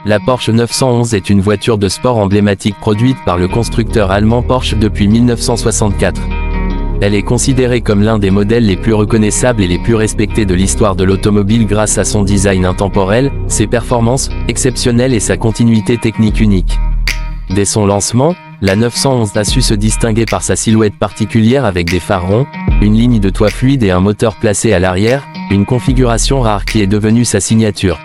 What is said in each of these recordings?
La Porsche 911 est une voiture de sport emblématique produite par le constructeur allemand Porsche depuis 1964. Elle est considérée comme l'un des modèles les plus reconnaissables et les plus respectés de l'histoire de l'automobile grâce à son design intemporel, ses performances exceptionnelles et sa continuité technique unique. Dès son lancement, la 911 a su se distinguer par sa silhouette particulière avec des phares ronds, une ligne de toit fluide et un moteur placé à l'arrière, une configuration rare qui est devenue sa signature.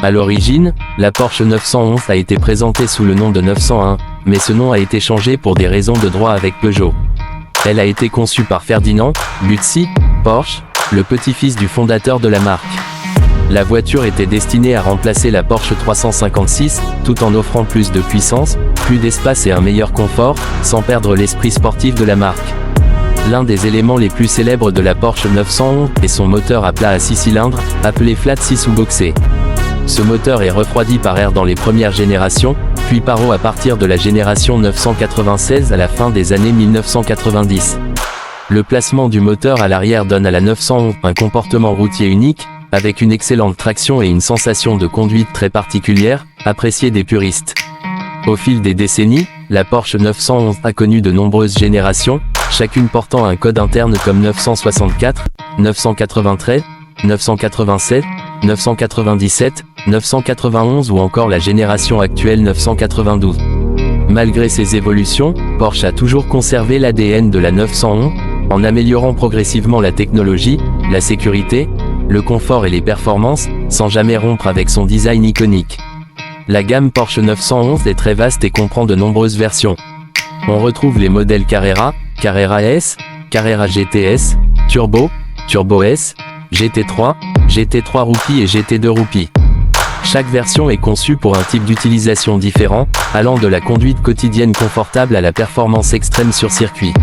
À l'origine, la Porsche 911 a été présentée sous le nom de 901, mais ce nom a été changé pour des raisons de droit avec Peugeot. Elle a été conçue par Ferdinand Buzzi Porsche, le petit-fils du fondateur de la marque. La voiture était destinée à remplacer la Porsche 356, tout en offrant plus de puissance, plus d'espace et un meilleur confort, sans perdre l'esprit sportif de la marque. L'un des éléments les plus célèbres de la Porsche 911 est son moteur à plat à 6 cylindres, appelé Flat 6 ou boxé. Ce moteur est refroidi par air dans les premières générations, puis par eau à partir de la génération 996 à la fin des années 1990. Le placement du moteur à l'arrière donne à la 911 un comportement routier unique, avec une excellente traction et une sensation de conduite très particulière, appréciée des puristes. Au fil des décennies, la Porsche 911 a connu de nombreuses générations, chacune portant un code interne comme 964, 993, 987, 997, 991 ou encore la génération actuelle 992. Malgré ces évolutions, Porsche a toujours conservé l'ADN de la 911, en améliorant progressivement la technologie, la sécurité, le confort et les performances, sans jamais rompre avec son design iconique. La gamme Porsche 911 est très vaste et comprend de nombreuses versions. On retrouve les modèles Carrera, Carrera S, Carrera GTS, Turbo, Turbo S, GT3, GT3 Rookie et GT2 Rookie. Chaque version est conçue pour un type d'utilisation différent, allant de la conduite quotidienne confortable à la performance extrême sur circuit.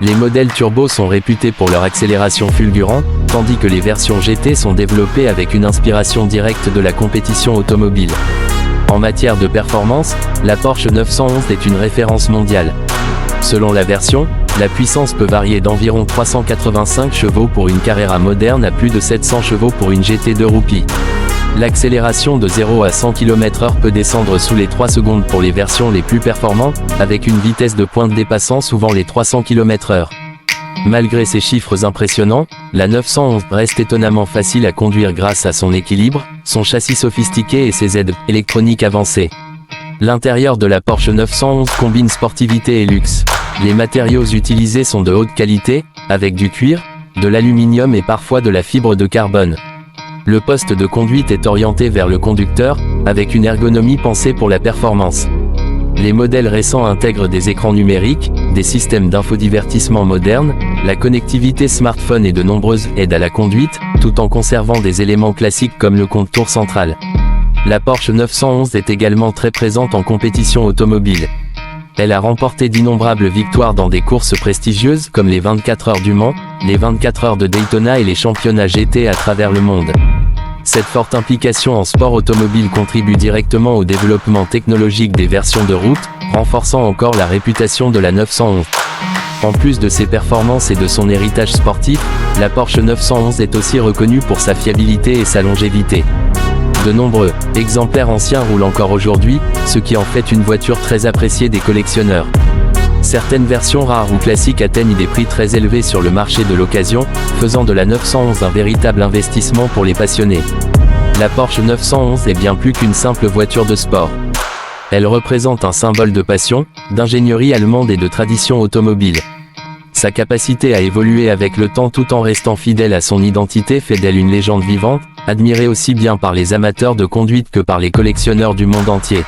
Les modèles turbo sont réputés pour leur accélération fulgurante, tandis que les versions GT sont développées avec une inspiration directe de la compétition automobile. En matière de performance, la Porsche 911 est une référence mondiale. Selon la version, la puissance peut varier d'environ 385 chevaux pour une Carrera moderne à plus de 700 chevaux pour une GT2 Rookie. L'accélération de 0 à 100 km/h peut descendre sous les 3 secondes pour les versions les plus performantes, avec une vitesse de pointe dépassant souvent les 300 km/h. Malgré ces chiffres impressionnants, la 911 reste étonnamment facile à conduire grâce à son équilibre, son châssis sophistiqué et ses aides électroniques avancées. L'intérieur de la Porsche 911 combine sportivité et luxe. Les matériaux utilisés sont de haute qualité, avec du cuir, de l'aluminium et parfois de la fibre de carbone. Le poste de conduite est orienté vers le conducteur, avec une ergonomie pensée pour la performance. Les modèles récents intègrent des écrans numériques, des systèmes d'infodivertissement modernes, la connectivité smartphone et de nombreuses aides à la conduite, tout en conservant des éléments classiques comme le compteur central. La Porsche 911 est également très présente en compétition automobile. Elle a remporté d'innombrables victoires dans des courses prestigieuses comme les 24 heures du Mans, les 24 heures de Daytona et les championnats GT à travers le monde. Cette forte implication en sport automobile contribue directement au développement technologique des versions de route, renforçant encore la réputation de la 911. En plus de ses performances et de son héritage sportif, la Porsche 911 est aussi reconnue pour sa fiabilité et sa longévité. De nombreux exemplaires anciens roulent encore aujourd'hui, ce qui en fait une voiture très appréciée des collectionneurs. Certaines versions rares ou classiques atteignent des prix très élevés sur le marché de l'occasion, faisant de la 911 un véritable investissement pour les passionnés. La Porsche 911 est bien plus qu'une simple voiture de sport. Elle représente un symbole de passion, d'ingénierie allemande et de tradition automobile. Sa capacité à évoluer avec le temps tout en restant fidèle à son identité fait d'elle une légende vivante, admirée aussi bien par les amateurs de conduite que par les collectionneurs du monde entier.